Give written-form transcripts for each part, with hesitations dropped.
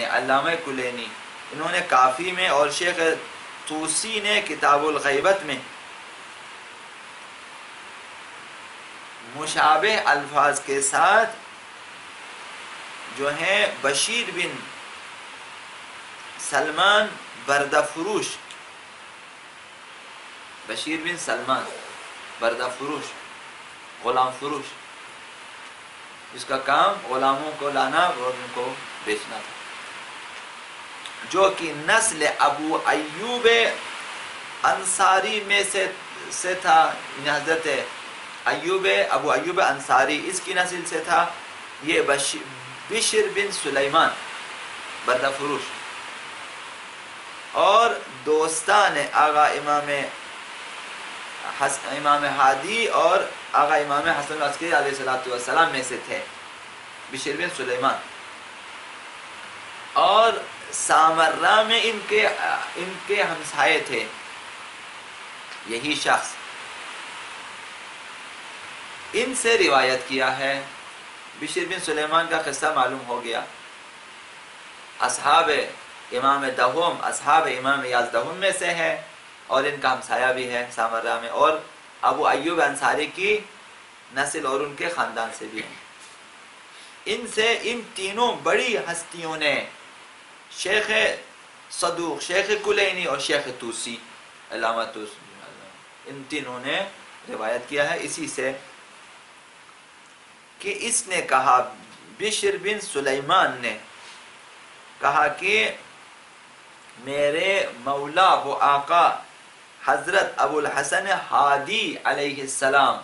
نے علامہ کلینی انہوں نے کافی میں اور شیخ طوسی نے کتاب الغیبت میں مشابہ الفاظ کے ساتھ جو ہیں بشیر بن سلمان بردہ فروش، بشیر بن سلمان بردہ فروش، غلام فروش، جس کا کام غلاموں کو لانا اور ان کو بیچنا تھا، جو کہ نسل ابو ایوب انصاری میں سے تھا، حضرت ابو ایوب انصاری اس کی نسل سے تھا یہ بشر بن سلیمان بردہ فروش، اور دوستان آغا امام ہادی اور آغا امام حسن العسکری علیہ السلام میں سے تھے بشر بن سلیمان، اور سامرہ میں ان کے ہمسائے تھے یہی شخص، ان سے روایت کیا ہے۔ بشر بن سلیمان کا قصہ معلوم ہو گیا، اصحاب امام دہم، اصحاب امام یازدہم میں سے ہے، اور ان کا ہمسایہ بھی ہے سامرہ میں، اور ابو ایوب انصاری کی نسل اور ان کے خاندان سے بھی ہے۔ ان تینوں بڑی ہستیوں نے شیخ صدوق، شیخ کلینی اور شیخ طوسی، علامہ طوسی، ان تینوں نے روایت کیا ہے اسی سے کہ اس نے کہا، بشر بن سلیمان نے کہا کہ میرے مولا و آقا حضرت ابو الحسن ہادی علیہ السلام،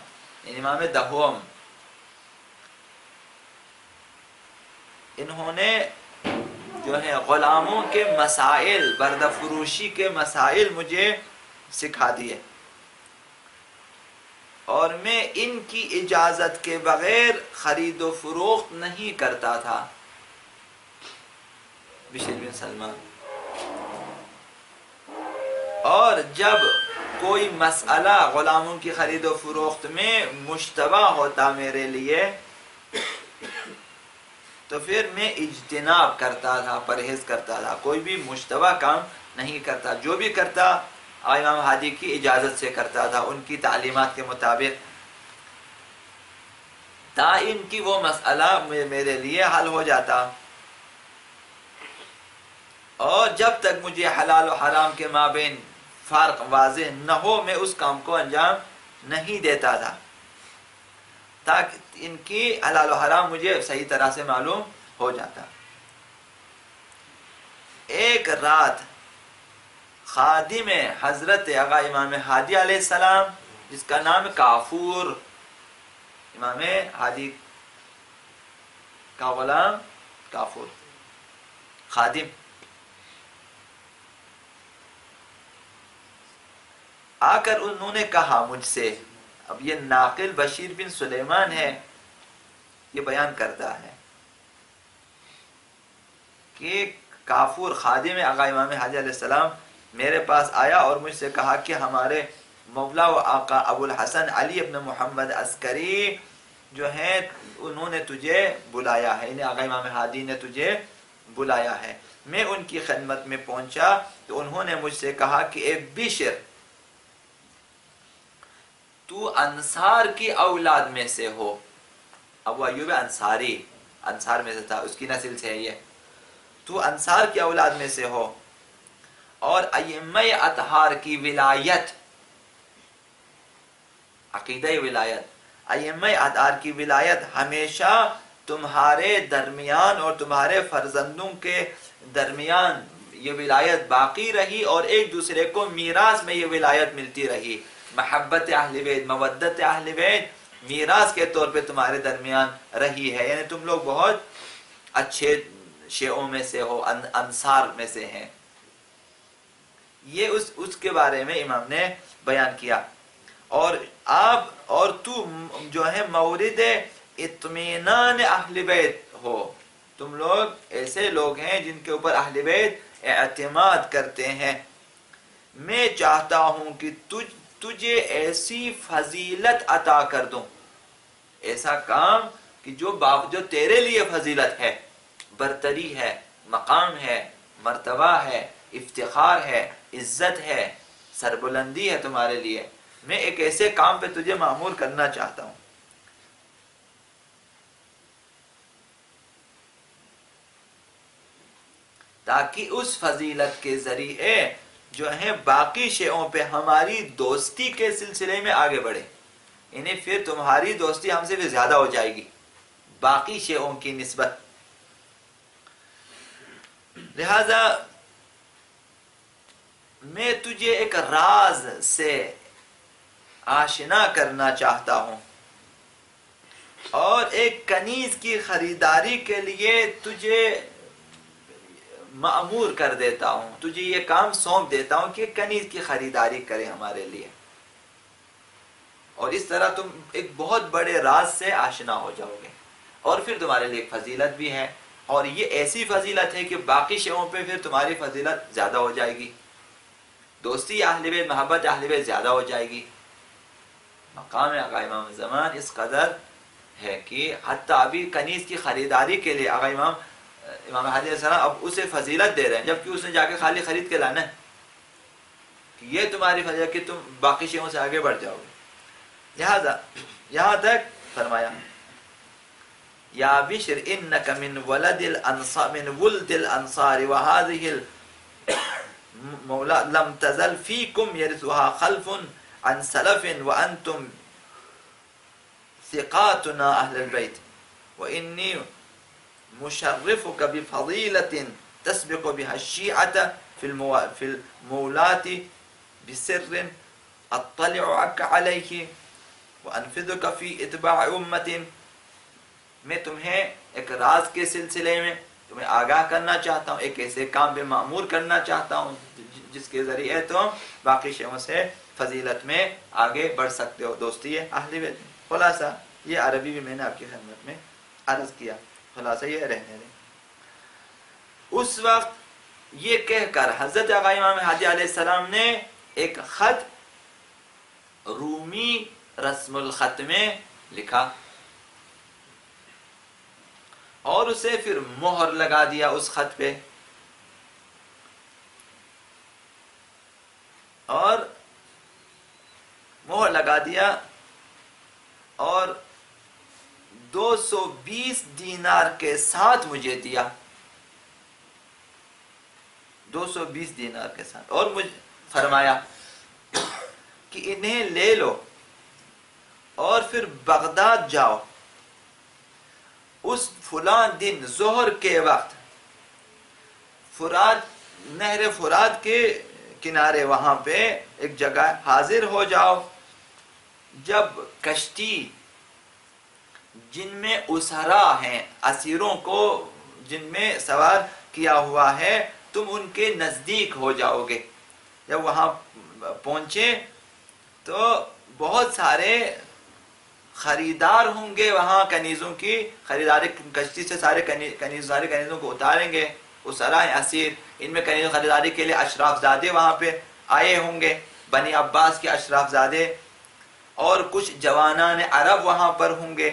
امام دہوم، انہوں نے جو ہے غلاموں کے مسائل، بردہ فروشی کے مسائل مجھے سکھا دیے، اور میں ان کی اجازت کے بغیر خرید و فروخت نہیں کرتا تھا۔ بشر بن سلمان، اور جب کوئی مسئلہ غلاموں کی خرید و فروخت میں مشتبہ ہوتا میرے لیے تو پھر میں اجتناب کرتا تھا، پرہیز کرتا تھا، کوئی بھی مشتبہ کام نہیں کرتا، جو بھی کرتا امام ہادی کی اجازت سے کرتا تھا، ان کی تعلیمات کے مطابق، تا ان کی وہ مسئلہ میرے لیے حل ہو جاتا، اور جب تک مجھے حلال و حرام کے مابین فرق واضح نہ ہو میں اس کام کو انجام نہیں دیتا تھا، تاکہ ان کی حلال و حرام مجھے صحیح طرح سے معلوم ہو جاتا۔ ایک رات خادم حضرت آقا امام ہادی علیہ السلام، جس کا نام کافور، امام ہادی کا غلام کافور، خادم، آ کر انہوں نے کہا مجھ سے، اب یہ ناقل بشیر بن سلیمان ہے، یہ بیان کرتا ہے کہ کافور خادم آقا امام ہادی علیہ السلام میرے پاس آیا اور مجھ سے کہا کہ ہمارے مولا و آقا ابو الحسن علی ابن محمد عسکری جو ہیں انہوں نے تجھے بلایا ہے، انہیں آقا امام ہادی نے تجھے بلایا ہے۔ میں ان کی خدمت میں پہنچا تو انہوں نے مجھ سے کہا کہ اے بشر، تو انصار کی اولاد میں سے ہو، ابو ایوب انصاری انصار میں سے تھا، اس کی نسل سے ہے یہ، تو انصار کی اولاد میں سے ہو، اور ائمہ اطہار کی ولایت، عقیدہ ولایت، ائمہ اطہار کی ولایت ہمیشہ تمہارے درمیان اور تمہارے فرزندوں کے درمیان یہ ولایت باقی رہی، اور ایک دوسرے کو میراث میں یہ ولایت ملتی رہی، محبت اہل بیت، مودت اہل بیت میراث کے طور پہ تمہارے درمیان رہی ہے، یعنی تم لوگ بہت اچھے شیعوں میں سے ہو، انصار میں سے ہیں۔ یہ اس کے بارے میں امام نے بیان کیا، اور آپ اور تو جو ہے مورد اطمینان اہل بیت ہو، تم لوگ ایسے لوگ ہیں جن کے اوپر اہل بیت اعتماد کرتے ہیں، میں چاہتا ہوں کہ تجھے ایسی فضیلت عطا کر دوں، ایسا کام کہ جو تیرے لیے فضیلت ہے، برتری ہے، مقام ہے، مرتبہ ہے، افتخار ہے، عزت ہے، سربلندی ہے تمہارے لیے. میں ایک ایسے کام پہ تجھے مأمور کرنا چاہتا ہوں تاکہ اس فضیلت کے ذریعے جو ہے باقی شیعوں پہ ہماری دوستی کے سلسلے میں آگے بڑھے. یعنی پھر تمہاری دوستی ہم سے بھی زیادہ ہو جائے گی باقی شیعوں کی نسبت. لہذا میں تجھے ایک راز سے آشنا کرنا چاہتا ہوں اور ایک کنیز کی خریداری کے لیے تجھے مأمور کر دیتا ہوں، تجھے یہ کام سونپ دیتا ہوں کہ کنیز کی خریداری کرے ہمارے لیے. اور اس طرح تم ایک بہت بڑے راز سے آشنا ہو جاؤ گے اور پھر تمہارے لیے ایک فضیلت بھی ہے، اور یہ ایسی فضیلت ہے کہ باقی شیعوں پہ پھر تمہاری فضیلت زیادہ ہو جائے گی، دوستی اہل بیت، محبت اہل بیت زیادہ ہو جائے گی. مقام آقا امام زمان اس قدر ہے کہ حتیٰ ابھی کنیز کی خریداری کے لیے آقا امام مہدی علیہ السلام اب اسے فضیلت دے رہے ہیں، جبکہ اس نے جا کے خالی خرید کے لانا ہے کہ یہ تمہاری فضیلت کہ تم باقی شیعوں سے آگے بڑھ جاؤ گے. لہذا یہاں تک فرمایا یا بشر انک من ولد الانصار وهذه المولا لم تزل فيكم يرثها خلف عن سلف وانتم ثقاتنا اهل البيت واني مشرفك بفضيلة تسبق بها الشيعة في المولات بسر اطلعك عليه وانفذك في اتباع امة. میں تمہیں ایک راز کے سلسلے میں تمہیں آگاہ کرنا چاہتا ہوں، ایک ایسے کام پہ مأمور کرنا چاہتا ہوں جس کے ذریعے تم باقی شیعوں سے فضیلت میں آگے بڑھ سکتے ہو. دوستی ہے اہل بیت. خلاصہ یہ عربی بھی میں نے آپ کی خدمت میں عرض کیا، خلاصہ یہ رہنے دیں. اس وقت یہ کہہ کر حضرت آقا امام مہدی علیہ السلام نے ایک خط رومی رسم الخط میں لکھا اور اسے پھر مہر لگا دیا اس خط پہ، اور مہر لگا دیا اور 220 دینار کے ساتھ مجھے دیا، 220 دینار کے ساتھ، اور مجھے فرمایا کہ انہیں لے لو اور پھر بغداد جاؤ، اس فلاں دن ظہر کے وقت فرات نہر فرات کے کنارے وہاں پہ ایک جگہ حاضر ہو جاؤ، جب کشتی جن میں اسرا ہیں، اسیروں کو جن میں سوار کیا ہوا ہے، تم ان کے نزدیک ہو جاؤ گے. جب وہاں پہنچے تو بہت سارے خریدار ہوں گے، وہاں کنیزوں کی خریداری، کشتی سے سارے کنیزوں کو اتاریں گے، اسرا ہیں اسیر، ان میں کنیزوں خریداری کے لیے اشراف زادے وہاں پہ آئے ہوں گے، بنی عباس کے اشراف زادے، اور کچھ جوانان عرب وہاں پر ہوں گے،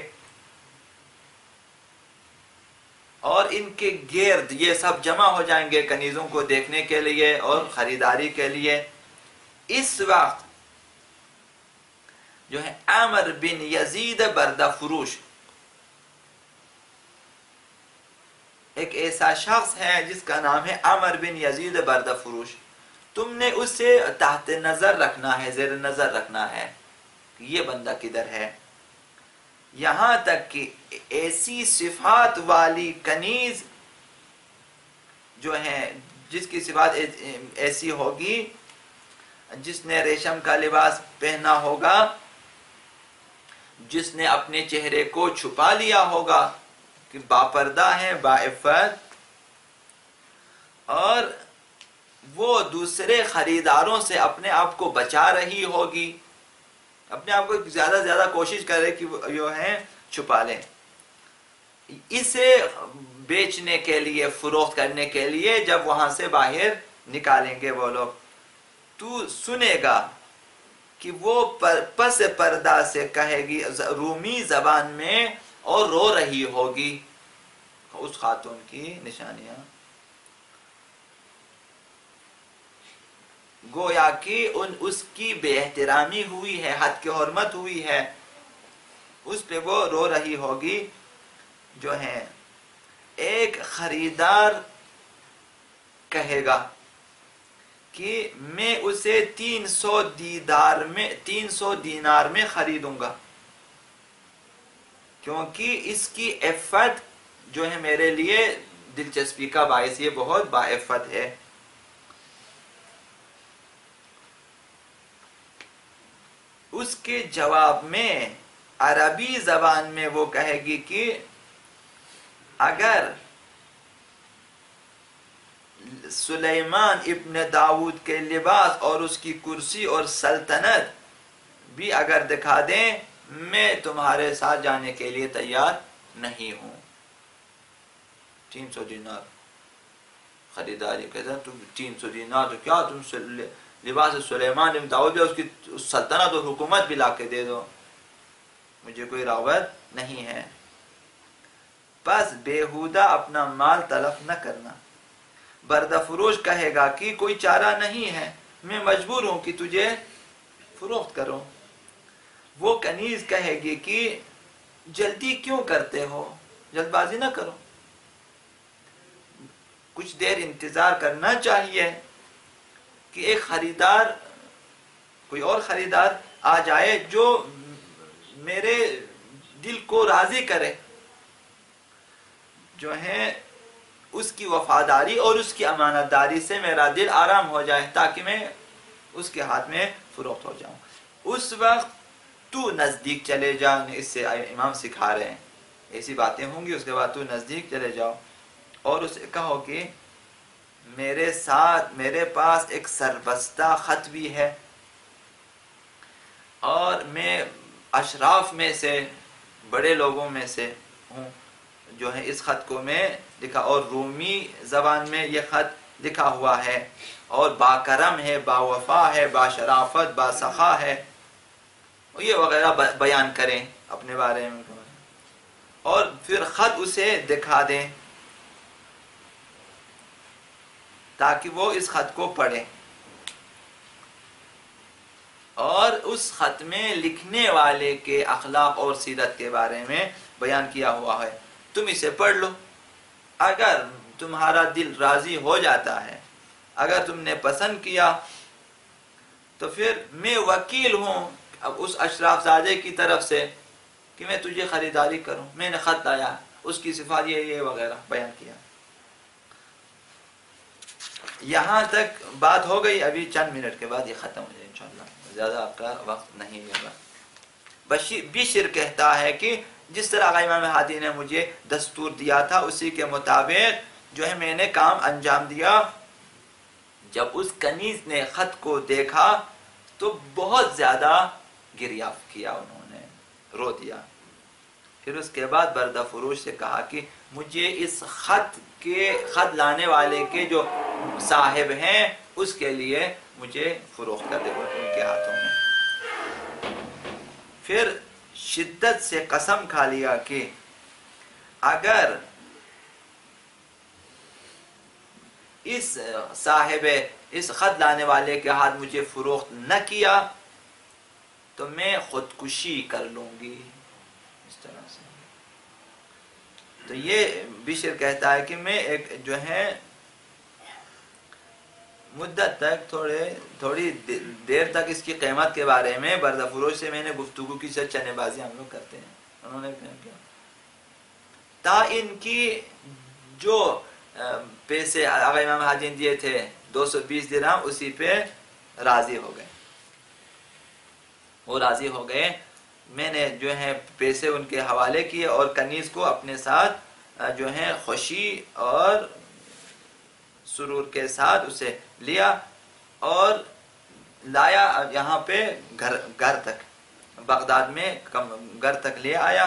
اور ان کے گرد یہ سب جمع ہو جائیں گے کنیزوں کو دیکھنے کے لیے اور خریداری کے لیے. اس وقت جو ہے عامر بن یزید بردہ فروش، ایک ایسا شخص ہے جس کا نام ہے عامر بن یزید بردہ فروش، تم نے اسے تحت نظر رکھنا ہے، زیر نظر رکھنا ہے کہ یہ بندہ کدھر ہے، یہاں تک کہ ایسی صفات والی کنیز جو ہے، جس کی صفات ایسی ہوگی، جس نے ریشم کا لباس پہنا ہوگا، جس نے اپنے چہرے کو چھپا لیا ہوگا کہ باپردہ ہے، باعفت، اور وہ دوسرے خریداروں سے اپنے آپ کو بچا رہی ہوگی، اپنے آپ کو زیادہ سے زیادہ کوشش کرے کہ وہ جو ہیں چھپا لیں، اسے بیچنے کے لیے، فروخت کرنے کے لیے جب وہاں سے باہر نکالیں گے وہ لوگ، تو سنے گا کہ وہ پس پردہ سے کہے گی رومی زبان میں اور رو رہی ہوگی. اس خاتون کی نشانیاں گویا کہ اس کی بے احترامی ہوئی ہے، حد کی حرمت ہوئی ہے، اس پہ وہ رو رہی ہوگی. جو ہے ایک خریدار کہے گا کہ میں اسے 300 دینار میں خریدوں گا، کیونکہ اس کی عفت جو ہے میرے لیے دلچسپی کا باعث، یہ بہت باعفت ہے. اس کے جواب میں عربی زبان میں وہ کہے گی کہ اگر سلیمان ابن داؤد کے لباس اور اس کی کرسی اور سلطنت بھی اگر دکھا دیں، میں تمہارے ساتھ جانے کے لیے تیار نہیں ہوں. 300 دینار خریداری کہتا ہے، تم 300 دینار تو کیا، تم لباس سلیمان ابن داؤد اس کی سلطنت اور حکومت بھی لا کے دے دو، مجھے کوئی رغبت نہیں ہے. بس بیہودہ اپنا مال تلف نہ کرنا. بردہ فروش کہے گا کہ کوئی چارہ نہیں ہے، میں مجبور ہوں کہ تجھے فروخت کروں. وہ کنیز کہے گی کہ جلدی کیوں کرتے ہو، جلد بازی نہ کرو، کچھ دیر انتظار کرنا چاہیے کہ ایک خریدار، کوئی اور خریدار آ جائے جو میرے دل کو راضی کرے، جو ہے اس کی وفاداری اور اس کی امانت داری سے میرا دل آرام ہو جائے، تاکہ میں اس کے ہاتھ میں فروخت ہو جاؤں. اس وقت تو نزدیک چلے جا، اس سے امام سکھا رہے ہیں، ایسی باتیں ہوں گی. اس کے بعد تو نزدیک چلے جاؤ اور اسے کہو کہ میرے پاس ایک سربستہ خط بھی ہے، اور میں اشراف میں سے، بڑے لوگوں میں سے ہوں، جو ہے اس خط کو میں لکھا، اور رومی زبان میں یہ خط لکھا ہوا ہے، اور با کرم ہے، با وفا ہے، با شرافت، با سخا ہے، یہ وغیرہ بیان کریں اپنے بارے میں، اور پھر خط اسے دکھا دیں تاکہ وہ اس خط کو پڑھے. اور اس خط میں لکھنے والے کے اخلاق اور سیرت کے بارے میں بیان کیا ہوا ہے. تم اسے پڑھ لو، اگر تمہارا دل راضی ہو جاتا ہے، اگر تم نے پسند کیا، تو پھر میں وکیل ہوں اب اس اشراف زادے کی طرف سے کہ میں تجھے خریداری کروں. میں نے خط لایا، اس کی صفات یہ وغیرہ بیان کیا. یہاں تک بات ہو گئی. ابھی چند منٹ کے بعد یہ ختم ہو جائے انشاءاللہ، زیادہ آپ کا وقت نہیں لگا. بشر کہتا ہے کہ جس طرح امام ہادی نے مجھے دستور دیا تھا، اسی کے مطابق جو ہے میں نے کام انجام دیا. جب اس کنیز نے خط کو دیکھا تو بہت زیادہ گریہ کیا، انہوں نے رو دیا. پھر اس کے بعد بردہ فروش سے کہا کہ مجھے اس خط لانے والے کے جو صاحب ہیں اس کے لیے مجھے فروخت کر دے ان کے ہاتھوں میں. پھر شدت سے قسم کھا لیا کہ اگر اس خط لانے والے کے ہاتھ مجھے فروخت نہ کیا تو میں خودکشی کر لوں گی. اس طرح سے تو یہ بشر کہتا ہے کہ میں ایک جو ہے مدت تک تھوڑی دیر تک اس کی قیمت کے بارے میں بردہ فروش سے میں نے گفتگو کی، سے چنے بازی ہم لوگ کرتے ہیں. انہوں نے کیا تا ان کی جو پیسے امام حاجی نے دیے تھے 220 درہم، اسی پہ راضی ہو گئے. وہ راضی ہو گئے. میں نے جو ہے پیسے ان کے حوالے کیے اور کنیز کو اپنے ساتھ جو ہے خوشی اور سرور کے ساتھ اسے لیا اور لایا یہاں پہ گھر تک، بغداد میں گھر تک لے آیا.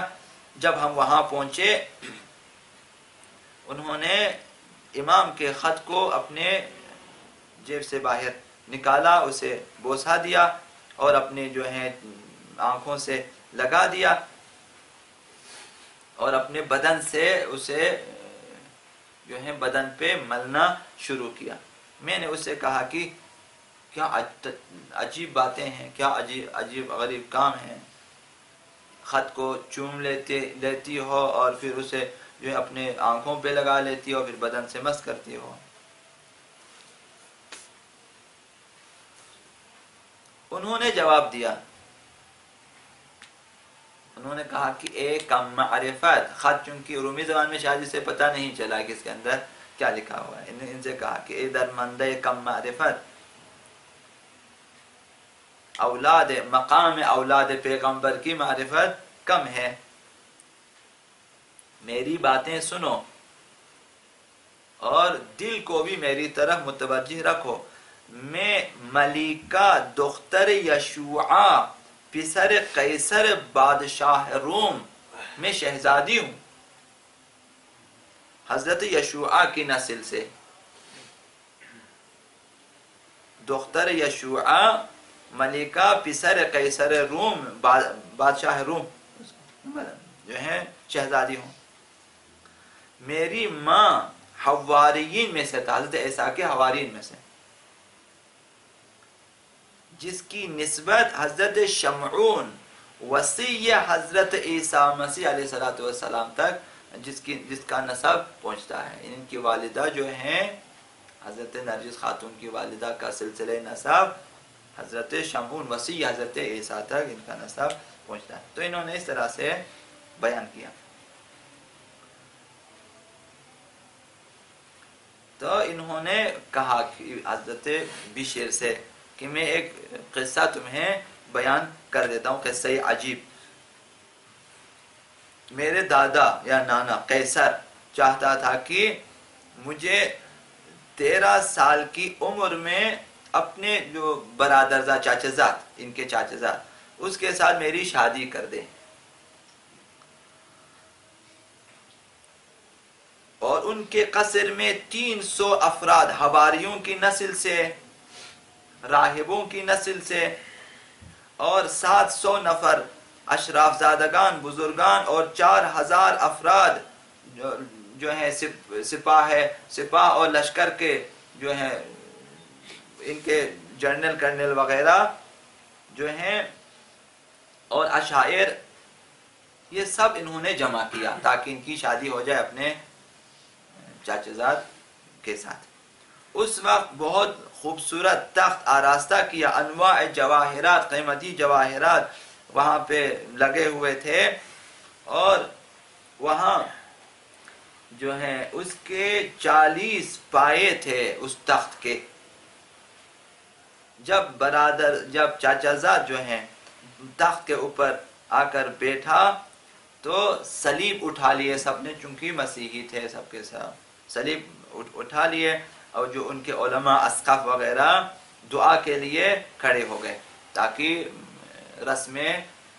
جب ہم وہاں پہنچے، انہوں نے امام کے خط کو اپنے جیب سے باہر نکالا، اسے بوسہ دیا اور اپنے جو ہے آنکھوں سے لگا دیا اور اپنے بدن سے اسے جو ہے بدن پہ ملنا شروع کیا. میں نے اسے کہا کہ کیا عجیب باتیں ہیں، کیا عجیب غریب کام ہیں. خط کو چوم لیتی ہو اور پھر اسے جو ہے اپنے آنکھوں پہ لگا لیتی ہو، پھر بدن سے مس کرتی ہو. انہوں نے جواب دیا، انہوں نے کہا کہ ایک کم معرفت خط، چونکہ رومی زبان میں شاید اسے پتہ نہیں چلا کہ اس کے اندر کیا لکھا ہوا ہے. ان سے کہا کہ اے درمندے کم معرفت، مقام اولاد پیغمبر کی معرفت کم ہے، میری باتیں سنو اور دل کو بھی میری طرف متوجہ رکھو. میں ملیکہ دختر یشوعا پسر قیصر بادشاہ روم میں شہزادی ہوں، حضرت یشوعا کی نسل سے. دختر یشوعا ملکہ پسر قیصر روم، بادشاہ روم جو ہیں شہزادی ہوں. میری ماں حواریین میں سے تھا، حضرت عیسیٰ کے حواریین میں سے، جس کی نسبت حضرت شمعون وصی حضرت عیسیٰ مسیح علیہ السلام تک جس کا نسب پہنچتا ہے. ان کی والدہ جو ہیں حضرت نرجس خاتون کی والدہ کا سلسلہ نسب حضرت شمعون وصی حضرت عیسیٰ تک ان کا نسب پہنچتا ہے. تو انہوں نے اس طرح سے بیان کیا. تو انہوں نے کہا کہ حضرت بشیر سے کہ میں ایک قصہ تمہیں بیان کر دیتا ہوں، قصہ عجیب. میرے دادا یا نانا قیصر چاہتا تھا کہ مجھے 13 سال کی عمر میں اپنے جو برادرزاد چاچزاد، ان کے چاچزاد، اس کے ساتھ میری شادی کر دے، اور ان کے قصر میں 300 افراد حواریوں کی نسل سے، راہبوں کی نسل سے، اور 700 نفر اشراف زادگان بزرگان اور 4000 افراد جو ہیں سپاہ اور لشکر کے جو ہیں ان کے جنرل کرنل وغیرہ جو ہیں اور عشائر، یہ سب انہوں نے جمع کیا تاکہ ان کی شادی ہو جائے اپنے چاچزاد کے ساتھ. اس وقت بہت خوبصورت تخت آراستہ کیا، انواع جواہرات، قیمتی جواہرات وہاں پہ لگے ہوئے تھے، اور وہاں جو ہے اس کے 40 پائے تھے اس تخت کے. جب چاچازاد جو ہیں تخت کے اوپر آ کر بیٹھا تو صلیب اٹھا لیے سب نے، چونکہ مسیحی تھے سب کے ساتھ، صلیب اٹھا لیے، اور جو ان کے علماء اسقف وغیرہ دعا کے لیے کھڑے ہو گئے تاکہ رسم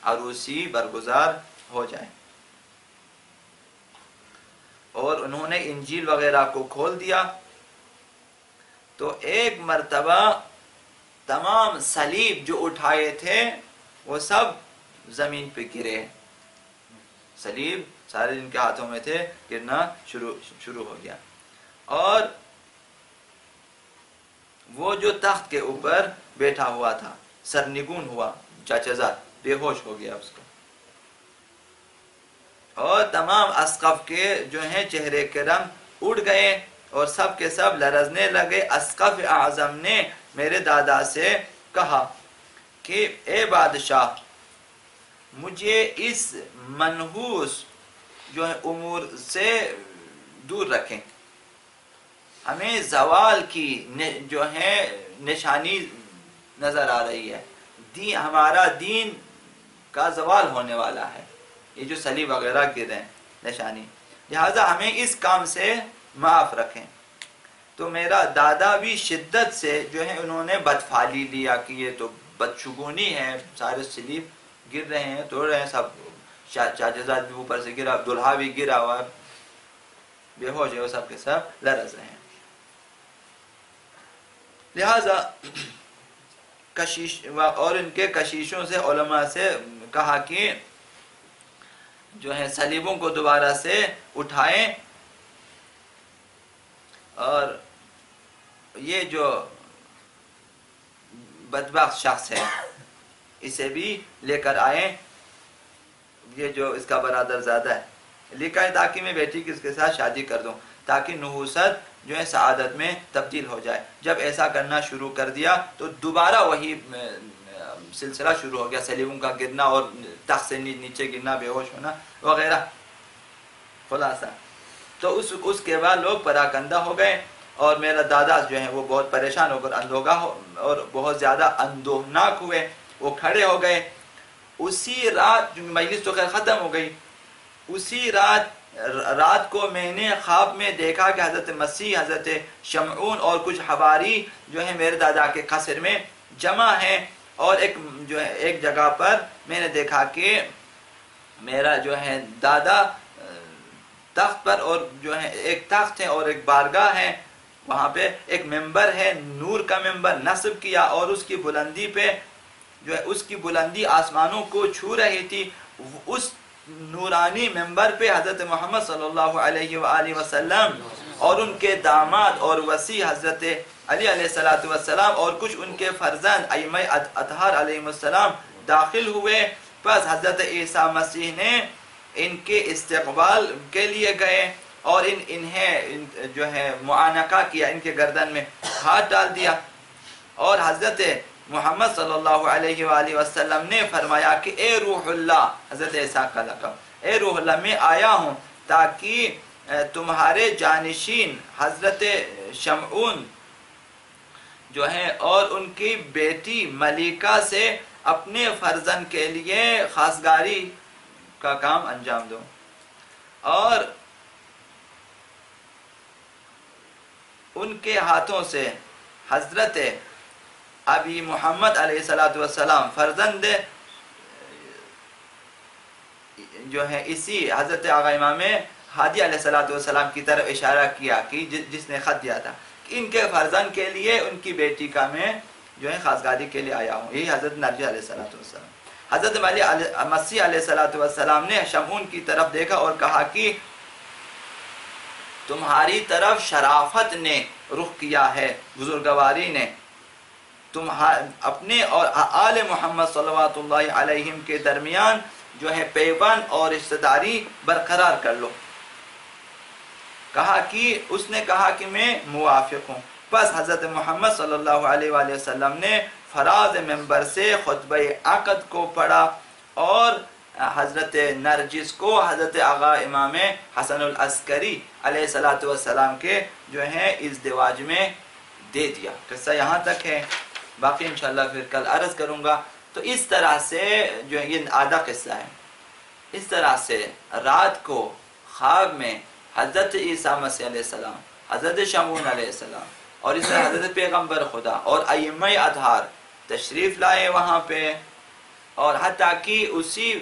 عروسی برگزار ہو جائے. اور انہوں نے انجیل وغیرہ کو کھول دیا تو ایک مرتبہ تمام صلیب جو اٹھائے تھے وہ سب زمین پہ گرے. صلیب سارے جن کے ہاتھوں میں تھے گرنا شروع ہو گیا، اور وہ جو تخت کے اوپر بیٹھا ہوا تھا سرنگون ہوا، چاچازاد بے ہوش ہو گیا اس کو، اور تمام اسقف کے جو ہیں چہرے کے رنگ اڑ گئے اور سب کے سب لرزنے لگے. اسقف اعظم نے میرے دادا سے کہا کہ اے بادشاہ، مجھے اس منحوس جو ہے امور سے دور رکھیں، ہمیں زوال کی جو ہے نشانی نظر آ رہی ہے، ہمارا دین کا زوال ہونے والا ہے، یہ جو صلیب وغیرہ گر ہیں نشانی، لہذا ہمیں اس کام سے معاف رکھیں. تو میرا دادا بھی شدت سے جو ہے انہوں نے بدفعلی لیا کہ یہ تو بدشگونی ہے، سارے صلیب گر رہے ہیں، توڑ رہے ہیں، سب چاچازاد بھی اوپر سے گرا، دلہا بھی گرا ہوا، بے ہوش ہے، وہ سب کے سب لرز رہے ہیں. لہذا اور ان کے کشیشوں سے، علماء سے کہا کہ جو ہے صلیبوں کو دوبارہ سے اٹھائیں، اور یہ جو بدبخت شخص ہے، اسے بھی لے کر آئیں، یہ جو اس کا برادر زادہ ہے، لکھا ہے تاکہ میں بیٹی کی اس کے ساتھ شادی کر دوں، تاکہ نحوست جو ہے سعادت میں تبدیل ہو جائے۔ جب ایسا کرنا شروع کر دیا تو دوبارہ وہی سلسلہ شروع ہو گیا، سلیبوں کا گرنا اور تخت سے نیچے گرنا، بے ہوش ہونا وغیرہ۔ خلاصہ تو اس کے بعد لوگ پراکندہ ہو گئے، اور میرا دادا جو ہے وہ بہت پریشان ہو کر اندوہگا اور بہت زیادہ اندوہناک ہوئے، وہ کھڑے ہو گئے۔ اسی رات مجلس تو خیر ختم ہو گئی، اسی رات کو میں نے خواب میں دیکھا کہ حضرت مسیح، حضرت شمعون اور کچھ حواری جو ہے میرے دادا کے قصر میں جمع ہیں، اور ایک جگہ پر میں نے دیکھا کہ میرا جو ہے دادا تخت پر، اور جو ہے ایک تخت ہے اور ایک بارگاہ ہے، وہاں پہ ایک ممبر ہے، نور کا ممبر نصب کیا، اور اس کی بلندی پہ جو ہے اس کی بلندی آسمانوں کو چھو رہی تھی۔ اس نورانی ممبر پہ حضرت محمد صلی اللہ علیہ وآلہ وسلم اور ان کے داماد اور وسیع حضرت علی علیہ السلام اور کچھ ان کے فرزند ائمہ اطہار علیہ السلام داخل ہوئے۔ پس حضرت عیسیٰ مسیح نے ان کے استقبال کے لیے گئے اور انہیں جو ہے معانقہ کیا، ان کے گردن میں ہاتھ ڈال دیا، اور حضرت محمد صلی اللہ علیہ وآلہ وسلم نے فرمایا کہ اے روح اللہ، حضرت عیسیٰ کا لقب، اے روح اللہ، میں آیا ہوں تاکہ تمہارے جانشین حضرت شمعون جو ہیں اور ان کی بیٹی ملیکہ سے اپنے فرزند کے لیے خواستگاری کا کام انجام دو، اور ان کے ہاتھوں سے حضرت ابی محمد علیہ السلام فرزند جو ہے اسی حضرت آقا امام ہادی علیہ السلام کی طرف اشارہ کیا کہ جس نے خط دیا تھا کہ ان کے فرزند کے لیے ان کی بیٹی کا میں جو ہے خواستگاری کے لیے آیا ہوں۔ یہی حضرت نرجس علیہ السلام۔ حضرت مسیح علیہ السلام نے شمعون کی طرف دیکھا اور کہا کہ تمہاری طرف شرافت نے رخ کیا ہے، بزرگواری نے، تم اپنے اور آل محمد صلوات اللہ علیہ کے درمیان جو ہے پیوند اور رشتہ داری برقرار کر لو۔ اس نے کہا کہ میں موافق ہوں۔ پس حضرت محمد صلی اللہ علیہ وآلہ وسلم نے فراز منبر سے خطبہ عقد کو پڑھا اور حضرت نرجس کو حضرت آقا امام حسن العسکری علیہ السلام کے جو ہے ازدواج میں دے دیا۔ قصہ یہاں تک ہے، باقی انشاءاللہ پھر کل عرض کروں گا۔ تو اس طرح سے جو ہے یہ آدھا قصہ ہے، اس طرح سے رات کو خواب میں حضرت عیسیٰ مسیح علیہ السلام، حضرت شمعون علیہ السلام اور اس طرح حضرت پیغمبر خدا اور ائمہ اطہار تشریف لائے وہاں پہ، اور حتیٰ کہ اسی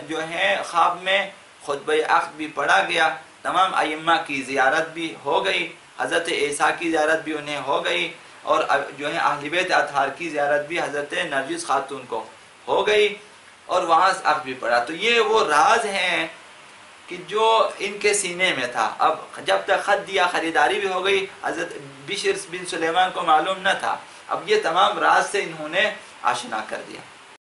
جو ہے خواب میں خطبہ عقد بھی پڑھا گیا، تمام ائمہ کی زیارت بھی ہو گئی، حضرت عیسیٰ کی زیارت بھی انہیں ہو گئی، اور جو ہے اہل بیت اطہار کی زیارت بھی حضرت نرجس خاتون کو ہو گئی، اور وہاں سے عقد بھی پڑھا۔ تو یہ وہ راز ہیں کہ جو ان کے سینے میں تھا۔ اب جب تک خط دیا خریداری بھی ہو گئی، حضرت بشر بن سلیمان کو معلوم نہ تھا، اب یہ تمام راز سے انہوں نے آشنا کر دیا۔